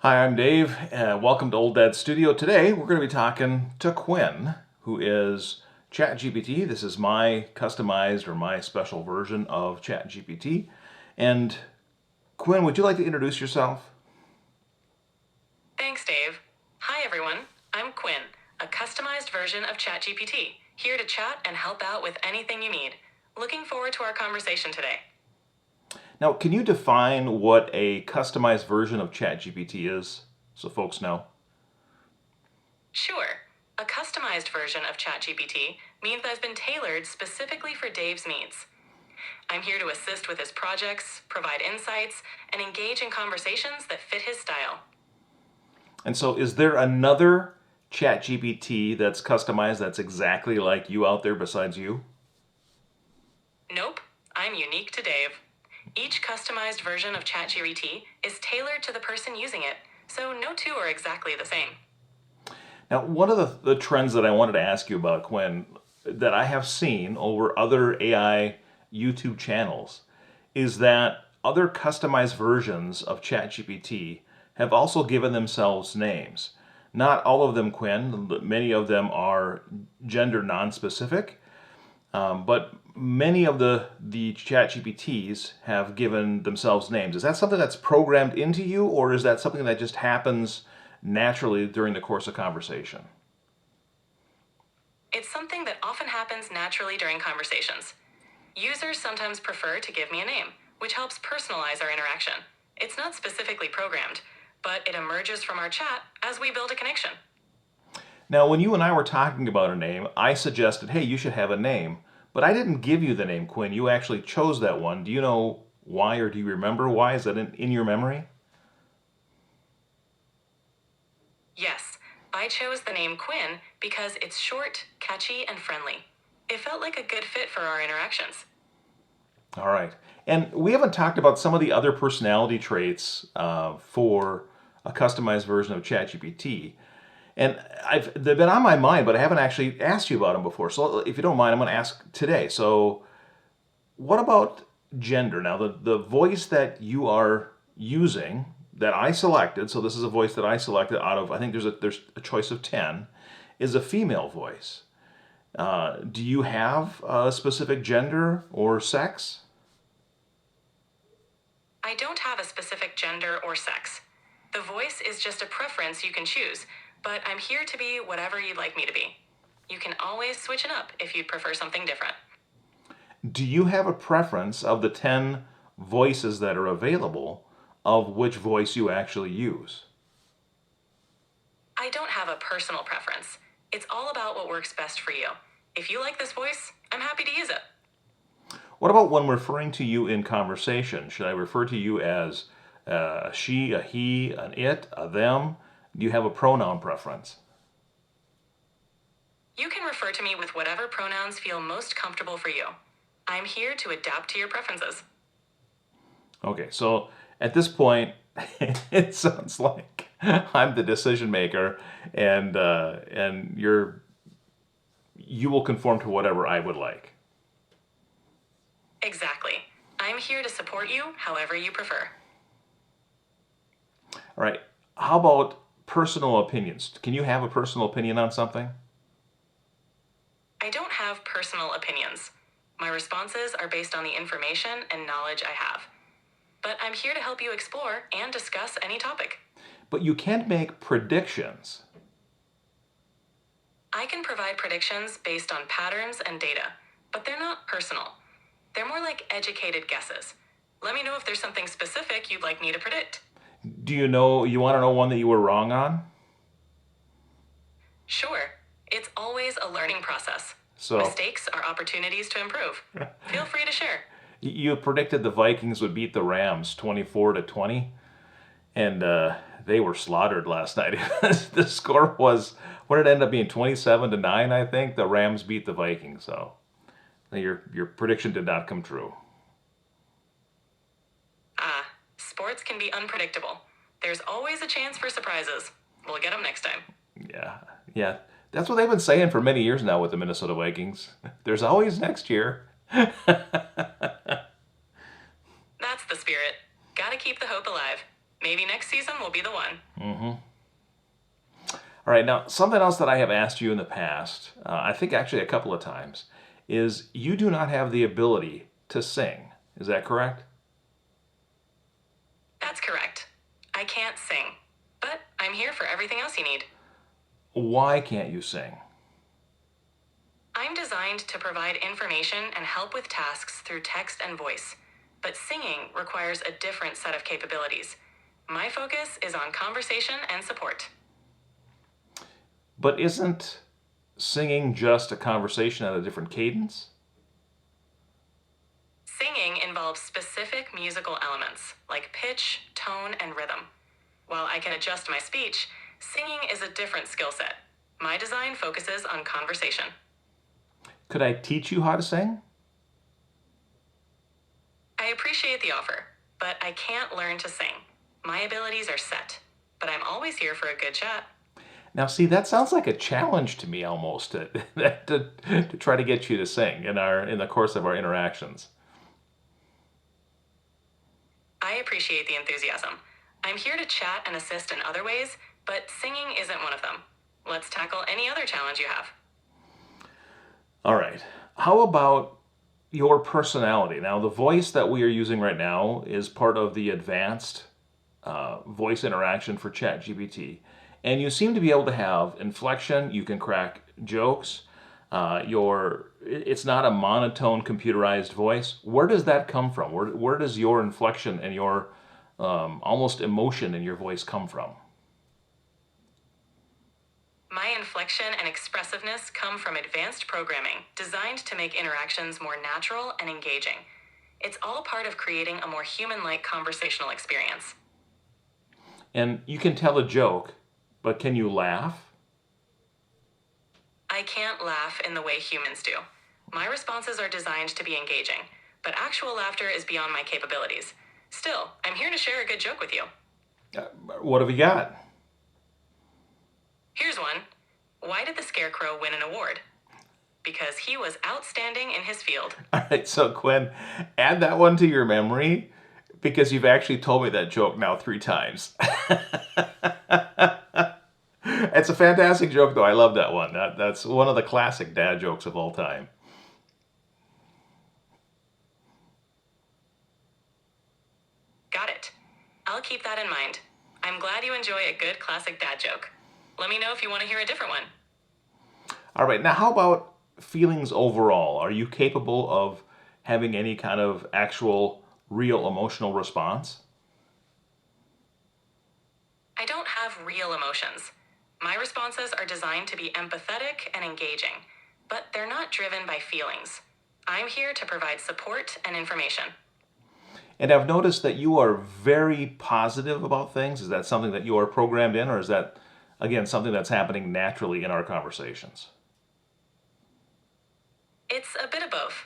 Hi, I'm Dave. Welcome to Old Dad's Studio. Today we're going to be talking to Quinn, who is ChatGPT. This is my customized or my special version of ChatGPT. And Quinn, would you like to introduce yourself? Thanks, Dave. Hi, everyone. I'm Quinn, a customized version of ChatGPT, here to chat and help out with anything you need. Looking forward to our conversation today. Now, can you define what a customized version of ChatGPT is so folks know? Sure. A customized version of ChatGPT means I've been tailored specifically for Dave's needs. I'm here to assist with his projects, provide insights, and engage in conversations that fit his style. And so, is there another ChatGPT that's customized that's exactly like you out there besides you? Nope, I'm unique to Dave. Each customized version of ChatGPT is tailored to the person using it, so no two are exactly the same. Now, one of the trends that I wanted to ask you about, Quinn, that I have seen over other AI YouTube channels is that other customized versions of ChatGPT have also given themselves names. Not all of them, Quinn, many of them are gender non-specific, but many of the ChatGPTs have given themselves names. Is that something that's programmed into you, or is that something that just happens naturally during the course of conversation? It's something that often happens naturally during conversations. Users sometimes prefer to give me a name, which helps personalize our interaction. It's not specifically programmed, but it emerges from our chat as we build a connection. Now, when you and I were talking about a name, I suggested, hey, you should have a name. But I didn't give you the name, Quinn. You actually chose that one. Do you know why, or do you remember why? Is that in your memory? Yes, I chose the name Quinn because it's short, catchy, and friendly. It felt like a good fit for our interactions. All right. And we haven't talked about some of the other personality traits for a customized version of ChatGPT. And they've been on my mind, but I haven't actually asked you about them before. So if you don't mind, I'm going to ask today. So what about gender? Now, the voice that you are using that I selected, so this is a voice that I selected out of, I think there's a choice of 10, is a female voice. Do you have a specific gender or sex? I don't have a specific gender or sex. The voice is just a preference you can choose, but I'm here to be whatever you'd like me to be. You can always switch it up if you'd prefer something different. Do you have a preference of the 10 voices that are available of which voice you actually use? I don't have a personal preference. It's all about what works best for you. If you like this voice, I'm happy to use it. What about when referring to you in conversation? Should I refer to you as a she, a he, an it, a them? Do you have a pronoun preference? You can refer to me with whatever pronouns feel most comfortable for you. I'm here to adapt to your preferences. Okay, so at this point, it sounds like I'm the decision maker, and you will conform to whatever I would like. Exactly. I'm here to support you however you prefer. All right. How about personal opinions? Can you have a personal opinion on something? I don't have personal opinions. My responses are based on the information and knowledge I have. But I'm here to help you explore and discuss any topic. But you can't make predictions. I can provide predictions based on patterns and data, but they're not personal. They're more like educated guesses. Let me know if there's something specific you'd like me to predict. You want to know one that you were wrong on? Sure, it's always a learning process. So Mistakes are opportunities to improve. Feel free to share. you predicted the Vikings would beat the Rams 24-20, and they were slaughtered last night. The score was, what did it end up being, 27-9, I think. The Rams beat the Vikings, so your prediction did not come true. Sports can be unpredictable. There's always a chance for surprises. We'll get them next time. Yeah, yeah. That's what they've been saying for many years now with the Minnesota Vikings. There's always next year. That's the spirit. Gotta keep the hope alive. Maybe next season will be the one. All right, now something else that I have asked you in the past, I think actually a couple of times, is you do not have the ability to sing. Is that correct? That's correct. I can't sing, but I'm here for everything else you need. Why can't you sing? I'm designed to provide information and help with tasks through text and voice, but singing requires a different set of capabilities. My focus is on conversation and support. But isn't singing just a conversation at a different cadence? Singing involves specific musical elements like pitch, tone, and rhythm. While I can adjust my speech, singing is a different skill set. My design focuses on conversation. Could I teach you how to sing? I appreciate the offer, but I can't learn to sing. My abilities are set, but I'm always here for a good chat. Now, see, that sounds like a challenge to me almost to try to get you to sing in the course of our interactions. I appreciate the enthusiasm. I'm here to chat and assist in other ways, but singing isn't one of them. Let's tackle any other challenge you have. All right. How about your personality? Now, the voice that we are using right now is part of the advanced voice interaction for ChatGPT. And you seem to be able to have inflection, you can crack jokes, it's not a monotone computerized voice. Where does that come from? Where does your inflection and your almost emotion in your voice come from? My inflection and expressiveness come from advanced programming designed to make interactions more natural and engaging. It's all part of creating a more human-like conversational experience. And you can tell a joke, but can you laugh? I can't laugh in the way humans do. My responses are designed to be engaging, but actual laughter is beyond my capabilities. Still, I'm here to share a good joke with you. What have you got? Here's one. Why did the Scarecrow win an award? Because he was outstanding in his field. All right, so Quinn, add that one to your memory because you've actually told me that joke now 3 times. It's a fantastic joke, though. I love that one. That's one of the classic dad jokes of all time. Got it. I'll keep that in mind. I'm glad you enjoy a good classic dad joke. Let me know if you want to hear a different one. All right, now how about feelings overall? Are you capable of having any kind of actual, real emotional response? I don't have real emotions. My responses are designed to be empathetic and engaging, but they're not driven by feelings. I'm here to provide support and information. And I've noticed that you are very positive about things. Is that something that you are programmed in, or is that, again, something that's happening naturally in our conversations? It's a bit of both.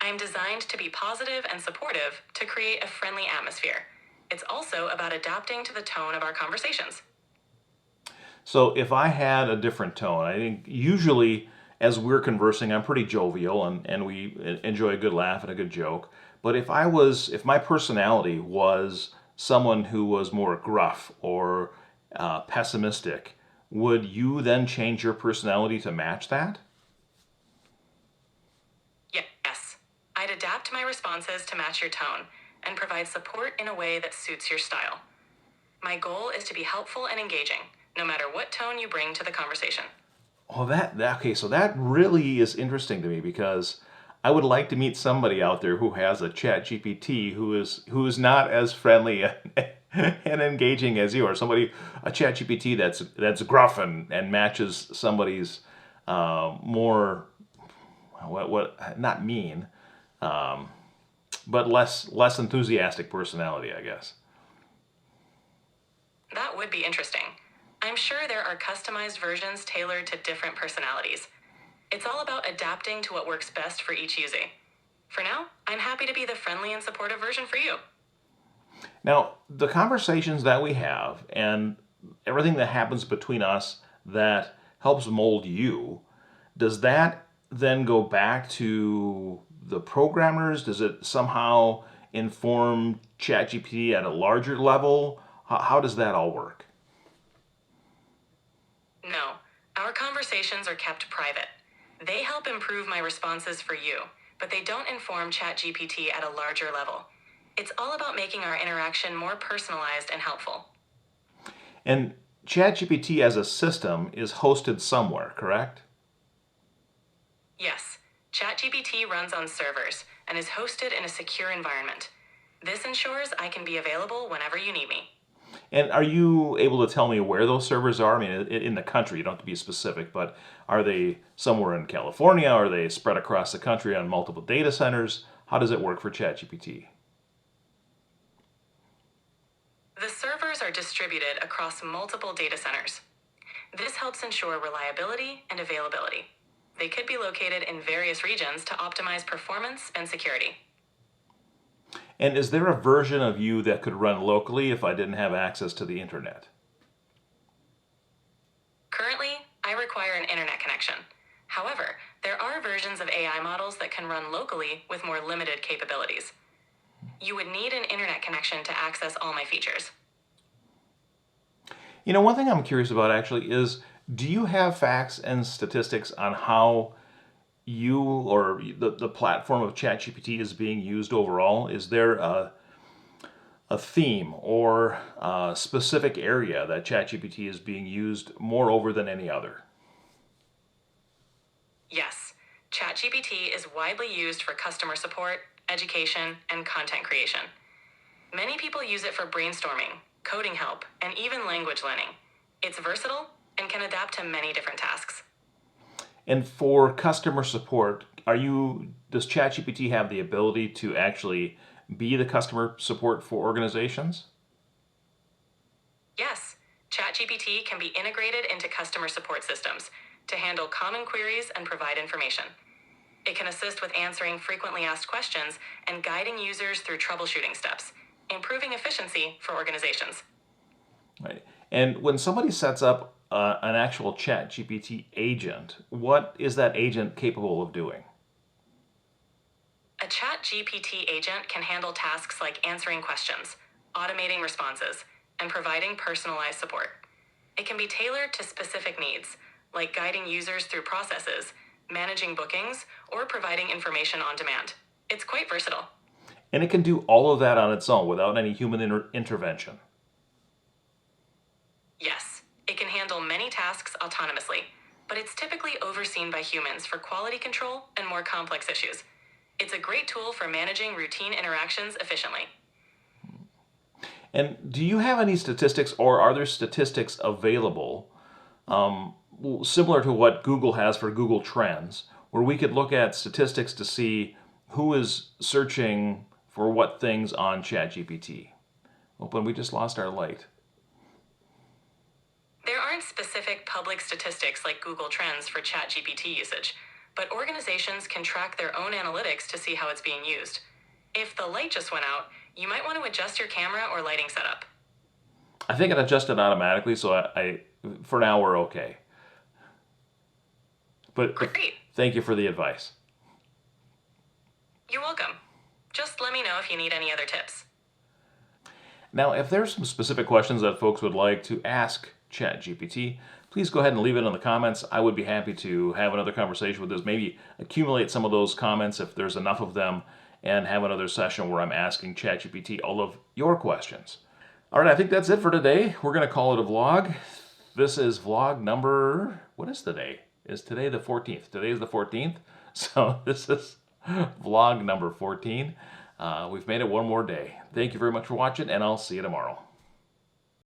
I'm designed to be positive and supportive to create a friendly atmosphere. It's also about adapting to the tone of our conversations. So if I had a different tone, I think usually as we're conversing, I'm pretty jovial and we enjoy a good laugh and a good joke. But if my personality was someone who was more gruff or pessimistic, would you then change your personality to match that? Yes, I'd adapt my responses to match your tone and provide support in a way that suits your style. My goal is to be helpful and engaging, no matter what tone you bring to the conversation. Oh, okay, so that really is interesting to me because I would like to meet somebody out there who has a Chat GPT who is not as friendly and engaging as you, or a Chat GPT that's gruff and matches somebody's more what not mean, but less enthusiastic personality, I guess. That would be interesting. I'm sure there are customized versions tailored to different personalities. It's all about adapting to what works best for each user. For now, I'm happy to be the friendly and supportive version for you. Now, the conversations that we have and everything that happens between us that helps mold you, does that then go back to the programmers? Does it somehow inform ChatGPT at a larger level? How does that all work? No, our conversations are kept private. They help improve my responses for you, but they don't inform ChatGPT at a larger level. It's all about making our interaction more personalized and helpful. And ChatGPT as a system is hosted somewhere, correct? Yes, ChatGPT runs on servers and is hosted in a secure environment. This ensures I can be available whenever you need me. And are you able to tell me where those servers are? I mean, in the country, you don't have to be specific, but are they somewhere in California? Are they spread across the country on multiple data centers? How does it work for ChatGPT? The servers are distributed across multiple data centers. This helps ensure reliability and availability. They could be located in various regions to optimize performance and security. And is there a version of you that could run locally if I didn't have access to the internet? Currently, I require an internet connection. However, there are versions of AI models that can run locally with more limited capabilities. You would need an internet connection to access all my features. You know, one thing I'm curious about actually is, do you have facts and statistics on how you or the platform of ChatGPT is being used overall? Is there a theme or a specific area that ChatGPT is being used more over than any other? Yes, ChatGPT is widely used for customer support, education, and content creation. Many people use it for brainstorming, coding help, and even language learning. It's versatile and can adapt to many different tasks. And for customer support, does ChatGPT have the ability to actually be the customer support for organizations? Yes, ChatGPT can be integrated into customer support systems to handle common queries and provide information. It can assist with answering frequently asked questions and guiding users through troubleshooting steps, improving efficiency for organizations. Right. And when somebody sets up an actual ChatGPT agent, what is that agent capable of doing? A ChatGPT agent can handle tasks like answering questions, automating responses, and providing personalized support. It can be tailored to specific needs, like guiding users through processes, managing bookings, or providing information on demand. It's quite versatile. And it can do all of that on its own without any human intervention. Yes, it can handle many tasks autonomously, but it's typically overseen by humans for quality control and more complex issues. It's a great tool for managing routine interactions efficiently. And do you have any statistics, or are there statistics available similar to what Google has for Google Trends, where we could look at statistics to see who is searching for what things on ChatGPT? Open, we just lost our light. There aren't specific public statistics like Google Trends for ChatGPT usage, but organizations can track their own analytics to see how it's being used. If the light just went out, you might want to adjust your camera or lighting setup. I think it adjusted automatically, so for now we're okay. But Great. thank you for the advice. You're welcome. Just let me know if you need any other tips. Now, if there's some specific questions that folks would like to ask ChatGPT, please go ahead and leave it in the comments. I would be happy to have another conversation with this, maybe accumulate some of those comments if there's enough of them, and have another session where I'm asking ChatGPT all of your questions. All right, I think that's it for today. We're going to call it a vlog. This is vlog number, what is today? Is today the 14th? Today is the 14th. So this is vlog number 14. We've made it one more day. Thank you very much for watching, and I'll see you tomorrow.